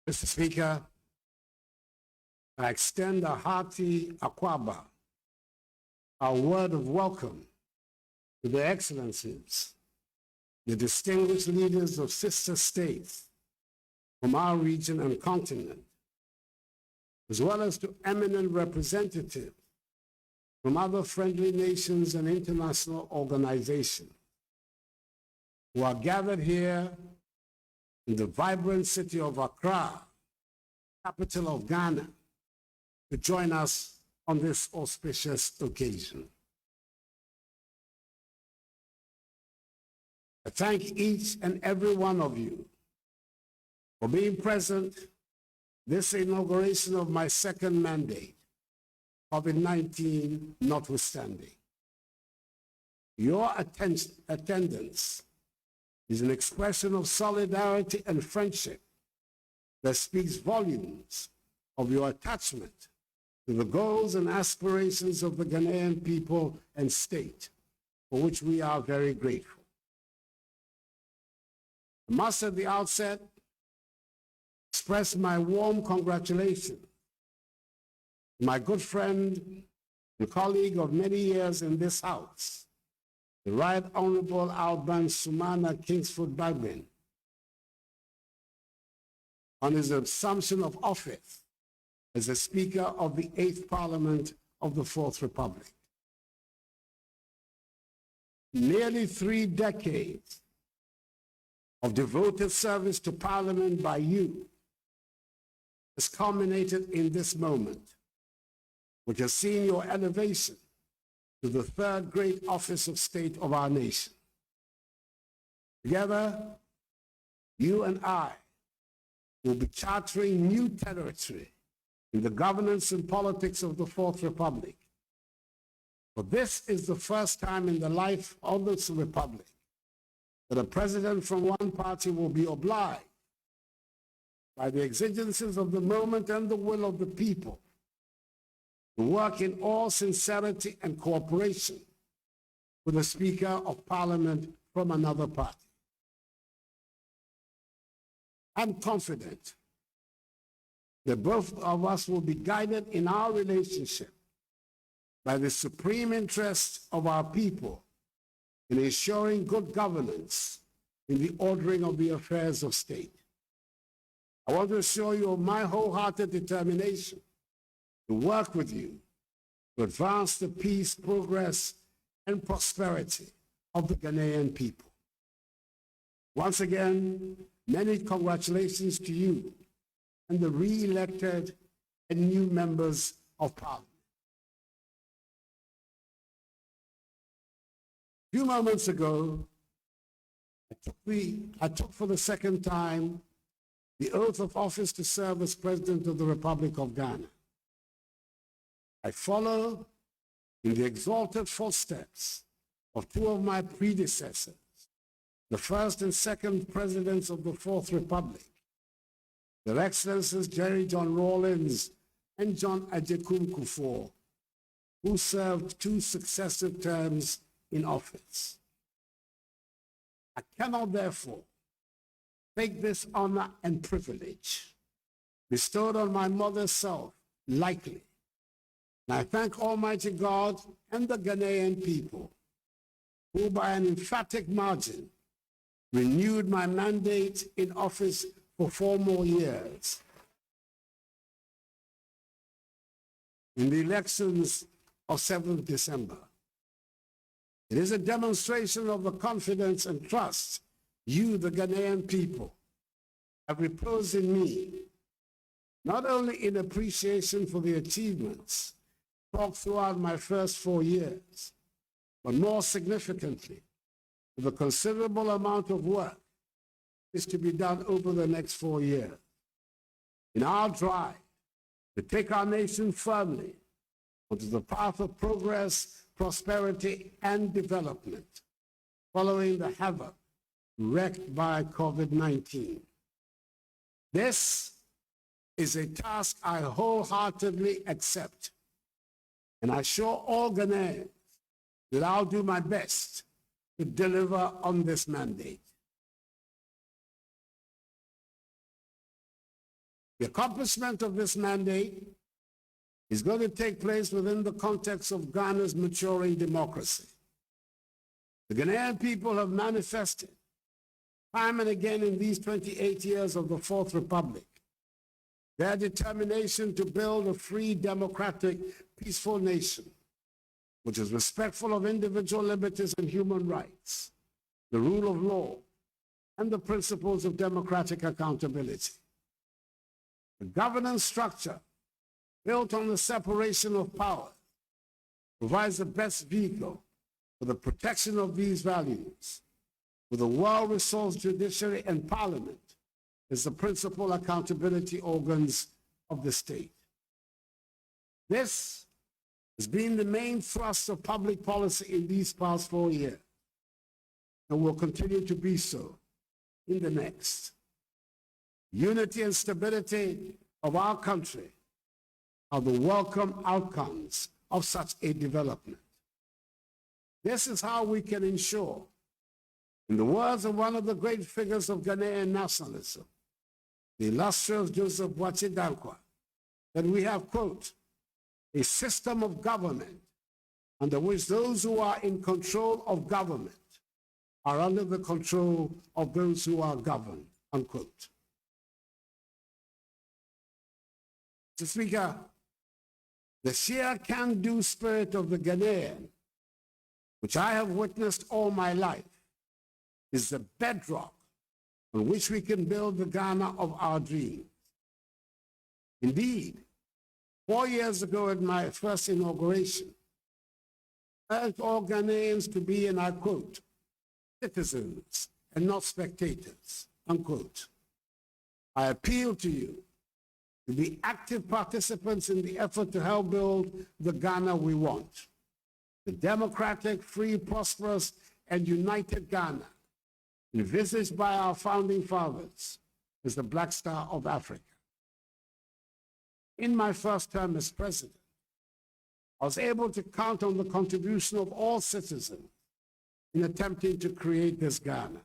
Mr. Speaker, I extend a hearty akwaba, our word of welcome to the excellencies, the distinguished leaders of sister states from our region and continent, as well as to eminent representatives from other friendly nations and international organizations who are gathered here in the vibrant city of Accra, capital of Ghana, to join us on this auspicious occasion. I thank each and every one of you for being present this inauguration of my second mandate, COVID-19 notwithstanding. Your attendance is an expression of solidarity and friendship that speaks volumes of your attachment to the goals and aspirations of the Ghanaian people and state, for which we are very grateful. I must at the outset express my warm congratulations to my good friend and colleague of many years in this House, the Right Honorable Alban Sumana Kingsford Bagbin, on his assumption of office as the Speaker of the 8th Parliament of the Fourth Republic. Nearly 3 decades of devoted service to Parliament by you has culminated in this moment, which has seen your elevation to the 3rd great office of state of our nation. Together, you and I will be chartering new territory in the governance and politics of the Fourth Republic. For this is the first time in the life of this republic that a president from one party will be obliged by the exigencies of the moment and the will of the people to work in all sincerity and cooperation with a Speaker of Parliament from another party. I'm confident that both of us will be guided in our relationship by the supreme interest of our people in ensuring good governance in the ordering of the affairs of state. I want to assure you of my wholehearted determination to work with you to advance the peace, progress, and prosperity of the Ghanaian people. Once again, many congratulations to you and the re-elected and new members of Parliament. A few moments ago, I took for the second time the oath of office to serve as President of the Republic of Ghana. I follow in the exalted footsteps of 2 of my predecessors, the first and second presidents of the Fourth Republic, Their Excellencies Jerry John Rawlings and John Agyekum Kufuor, who served 2 successive terms in office. I cannot therefore take this honor and privilege bestowed on my mother's self lightly. And I thank Almighty God and the Ghanaian people who by an emphatic margin renewed my mandate in office for 4 more years. In the elections of 7th December, it is a demonstration of the confidence and trust you, the Ghanaian people, have reposed in me, not only in appreciation for the achievements brought throughout my first 4 years, but more significantly, for the considerable amount of work is to be done over the next 4 years. In our drive to take our nation firmly onto the path of progress, prosperity, and development, following the havoc wreaked by COVID-19. This is a task I wholeheartedly accept, and I assure all Ghanaians that I'll do my best to deliver on this mandate. The accomplishment of this mandate is going to take place within the context of Ghana's maturing democracy. The Ghanaian people have manifested time and again in these 28 years of the Fourth Republic their determination to build a free, democratic, peaceful nation, which is respectful of individual liberties and human rights, the rule of law, and the principles of democratic accountability. The governance structure built on the separation of power provides the best vehicle for the protection of these values, with a well-resourced judiciary and parliament as the principal accountability organs of the state. This has been the main thrust of public policy in these past 4 years, and will continue to be so in the next. Unity and stability of our country are the welcome outcomes of such a development. This is how we can ensure, in the words of one of the great figures of Ghanaian nationalism, the illustrious Joseph Boachi Dankwa, that we have, quote, a system of government under which those who are in control of government are under the control of those who are governed, unquote. Mr. Speaker, the sheer can-do spirit of the Ghanaian, which I have witnessed all my life, is the bedrock on which we can build the Ghana of our dreams. Indeed, 4 years ago at my first inauguration, I urged all Ghanaians to be, and I quote, citizens and not spectators, unquote. I appeal to you to be active participants in the effort to help build the Ghana we want, the democratic, free, prosperous, and united Ghana, envisaged by our founding fathers as the Black Star of Africa. In my first term as president, I was able to count on the contribution of all citizens in attempting to create this Ghana.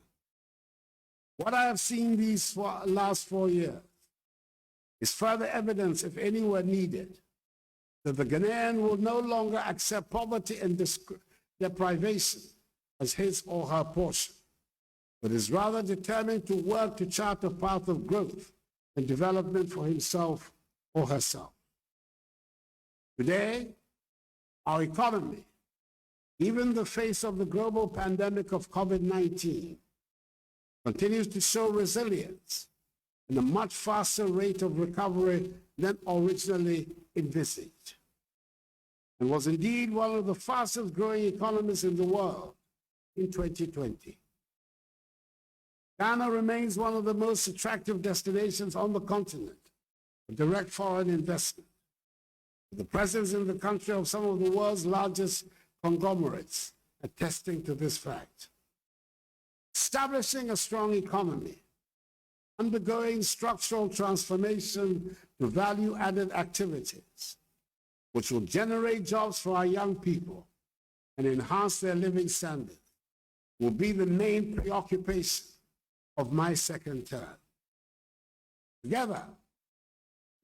What I have seen these last 4 years is further evidence, if any were needed, that the Ghanaian will no longer accept poverty and deprivation as his or her portion, but is rather determined to work to chart a path of growth and development for himself or herself. Today, our economy, even in the face of the global pandemic of COVID-19, continues to show resilience and a much faster rate of recovery than originally envisaged, and was indeed one of the fastest growing economies in the world in 2020. Ghana remains one of the most attractive destinations on the continent for direct foreign investment, with the presence in the country of some of the world's largest conglomerates attesting to this fact. Establishing a strong economy, undergoing structural transformation to value-added activities, which will generate jobs for our young people and enhance their living standards, will be the main preoccupation of my second term. Together,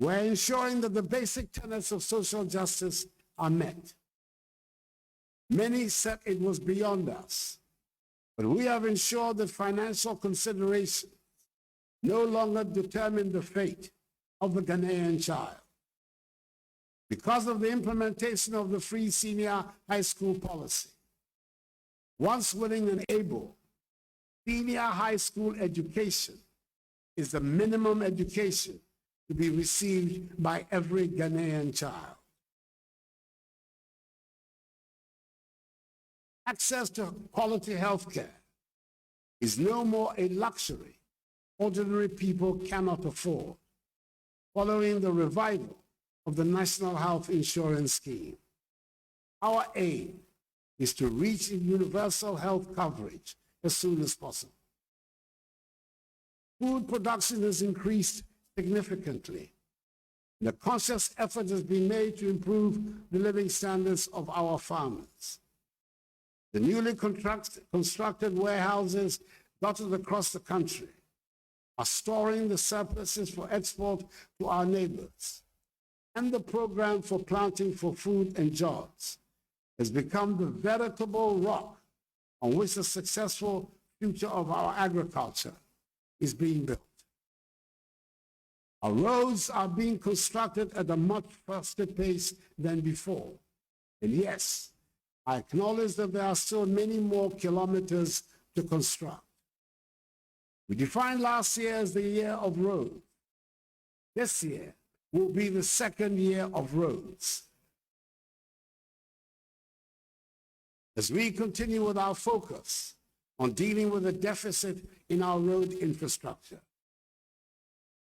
we're ensuring that the basic tenets of social justice are met. Many said it was beyond us, but we have ensured that financial considerations no longer determine the fate of the Ghanaian child. Because of the implementation of the free senior high school policy, once willing and able, senior high school education is the minimum education to be received by every Ghanaian child. Access to quality health care is no more a luxury ordinary people cannot afford, following the revival of the National Health Insurance Scheme. Our aim is to reach universal health coverage as soon as possible. Food production has increased significantly, and a conscious effort has been made to improve the living standards of our farmers. The newly constructed warehouses dotted across the country are storing the surpluses for export to our neighbors, and the program for planting for food and jobs has become the veritable rock on which the successful future of our agriculture is being built. Our roads are being constructed at a much faster pace than before. And yes, I acknowledge that there are still many more kilometers to construct. We defined last year as the year of roads. This year will be the second year of roads. As we continue with our focus on dealing with the deficit in our road infrastructure,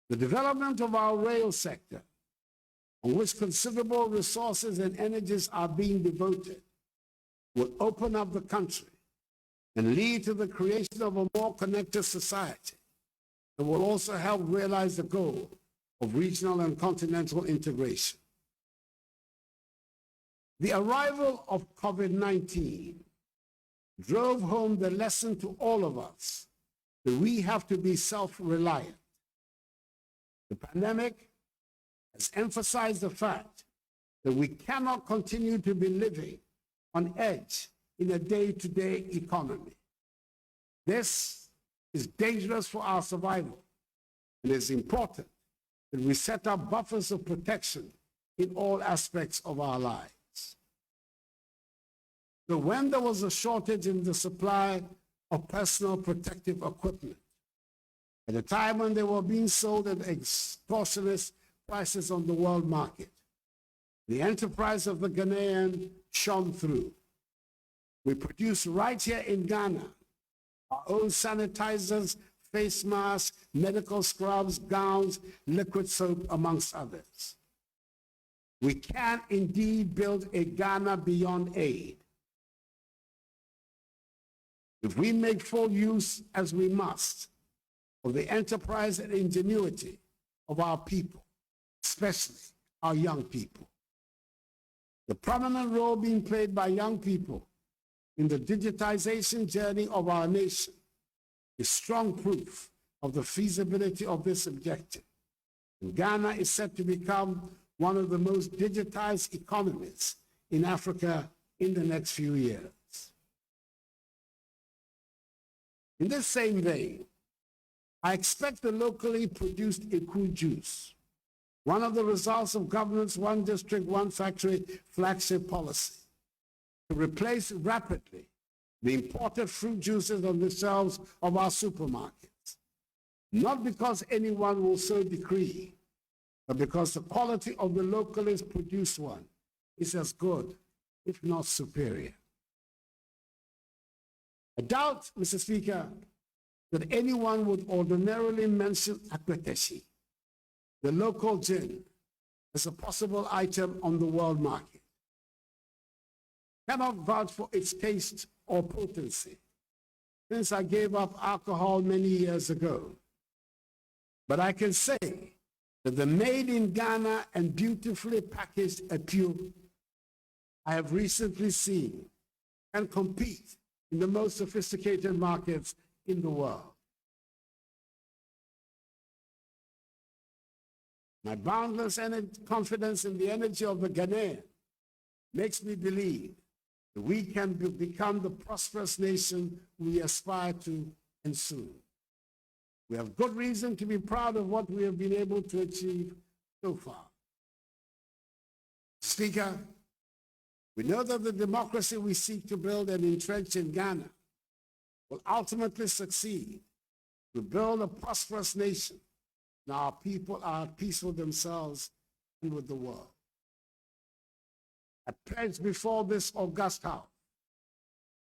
the development of our rail sector, on which considerable resources and energies are being devoted, will open up the country and lead to the creation of a more connected society that will also help realize the goal of regional and continental integration. The arrival of COVID-19 drove home the lesson to all of us that we have to be self-reliant. The pandemic has emphasized the fact that we cannot continue to be living on edge in a day-to-day economy. This is dangerous for our survival. It is important that we set up buffers of protection in all aspects of our lives. So when there was a shortage in the supply of personal protective equipment, at a time when they were being sold at extortionist prices on the world market, the enterprise of the Ghanaian shone through. We produce right here in Ghana our own sanitizers, face masks, medical scrubs, gowns, liquid soap, amongst others. We can indeed build a Ghana beyond aid if we make full use, as we must, of the enterprise and ingenuity of our people, especially our young people. The prominent role being played by young people in the digitization journey of our nation is strong proof of the feasibility of this objective. And Ghana is set to become one of the most digitized economies in Africa in the next few years. In this same vein, I expect the locally produced Eku juice, one of the results of government's one district, one factory flagship policy, to replace rapidly the imported fruit juices on the shelves of our supermarkets. Not because anyone will so decree, but because the quality of the locally produced one is as good, if not superior. I doubt, Mr. Speaker, that anyone would ordinarily mention Akweteshi, the local gin, as a possible item on the world market. Cannot vouch for its taste or potency, since I gave up alcohol many years ago. But I can say that the made in Ghana and beautifully packaged Eku I have recently seen can compete in the most sophisticated markets in the world. My boundless confidence in the energy of the Ghanaian makes me believe that we can become the prosperous nation we aspire to and soon. We have good reason to be proud of what we have been able to achieve so far. Speaker, we know that the democracy we seek to build and entrench in Ghana will ultimately succeed to build a prosperous nation, and our people are at peace with themselves and with the world. I pledge before this august house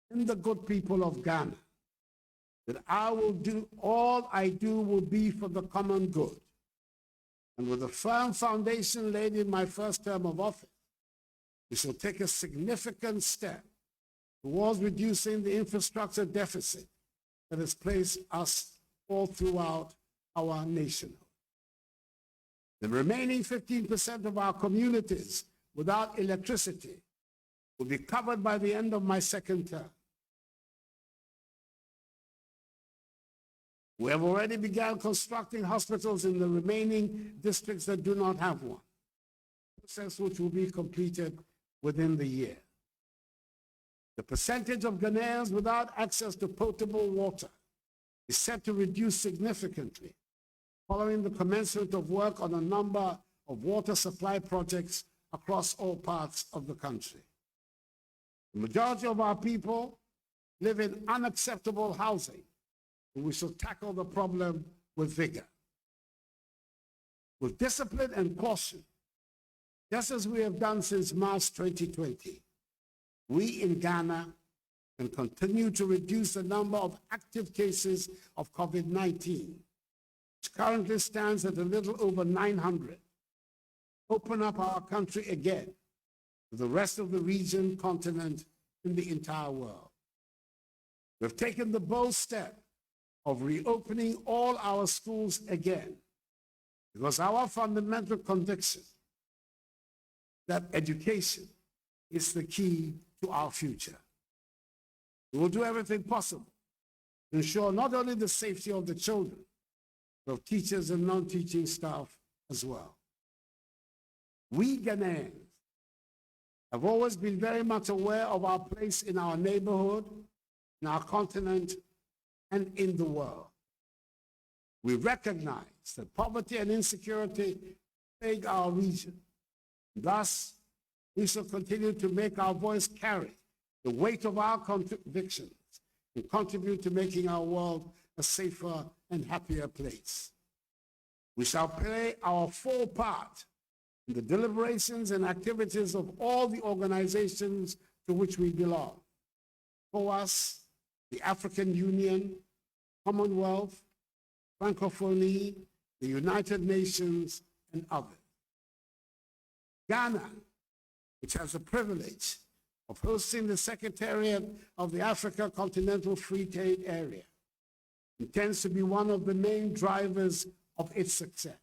and the good people of Ghana that I will do all I do will be for the common good. And with a firm foundation laid in my first term of office, we shall take a significant step towards reducing the infrastructure deficit that has placed us all throughout our nation. The remaining 15% of our communities without electricity will be covered by the end of my second term. We have already begun constructing hospitals in the remaining districts that do not have one, a process which will be completed within the year. The percentage of Ghanaians without access to potable water is set to reduce significantly following the commencement of work on a number of water supply projects across all parts of the country. The majority of our people live in unacceptable housing, and we shall tackle the problem with vigor. With discipline and caution, just as we have done since March 2020, we in Ghana can continue to reduce the number of active cases of COVID-19, which currently stands at a little over 900. Open up our country again to the rest of the region, continent, and the entire world. We've taken the bold step of reopening all our schools again because our fundamental conviction that education is the key to our future. We will do everything possible to ensure not only the safety of the children, but of teachers and non-teaching staff as well. We Ghanaians have always been very much aware of our place in our neighborhood, in our continent, and in the world. We recognize that poverty and insecurity plague our region. Thus, we shall continue to make our voice carry the weight of our convictions and contribute to making our world a safer and happier place. We shall play our full part in the deliberations and activities of all the organizations to which we belong. ECOWAS, the African Union, Commonwealth, Francophonie, the United Nations, and others. Ghana, which has the privilege of hosting the Secretariat of the Africa Continental Free Trade Area, intends to be one of the main drivers of its success.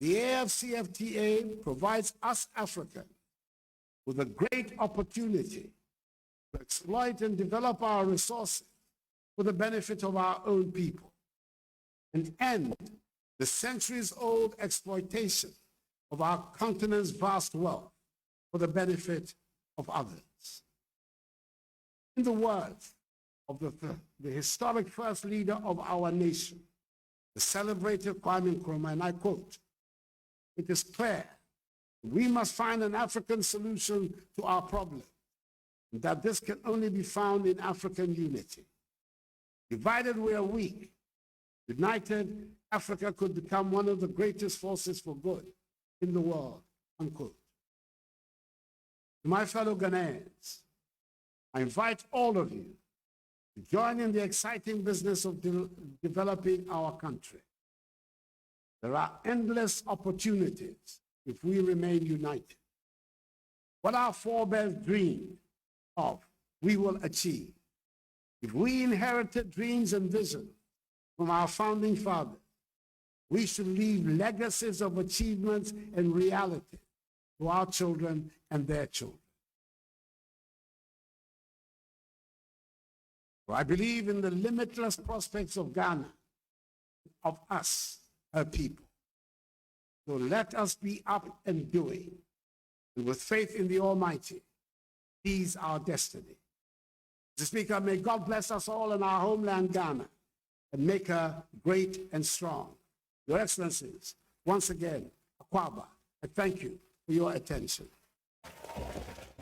The AFCFTA provides us Africans with a great opportunity to exploit and develop our resources for the benefit of our own people and end the centuries-old exploitation of our continent's vast wealth for the benefit of others. In the words of the historic first leader of our nation, the celebrated Kwame Nkrumah, and I quote, "It is clear we must find an African solution to our problem, and that this can only be found in African unity. Divided we are weak. United, Africa could become one of the greatest forces for good in the world," unquote. To my fellow Ghanaians, I invite all of you to join in the exciting business of developing our country. There are endless opportunities if we remain united. What our forebears dreamed of, we will achieve. If we inherited dreams and visions from our founding fathers, we should leave legacies of achievements and reality to our children and their children. For I believe in the limitless prospects of Ghana, of us, her people. So let us be up and doing, and with faith in the Almighty, seize our destiny. Mr. Speaker, may God bless us all in our homeland, Ghana, and make her great and strong. Your Excellencies, once again, Akwaba, I thank you for your attention.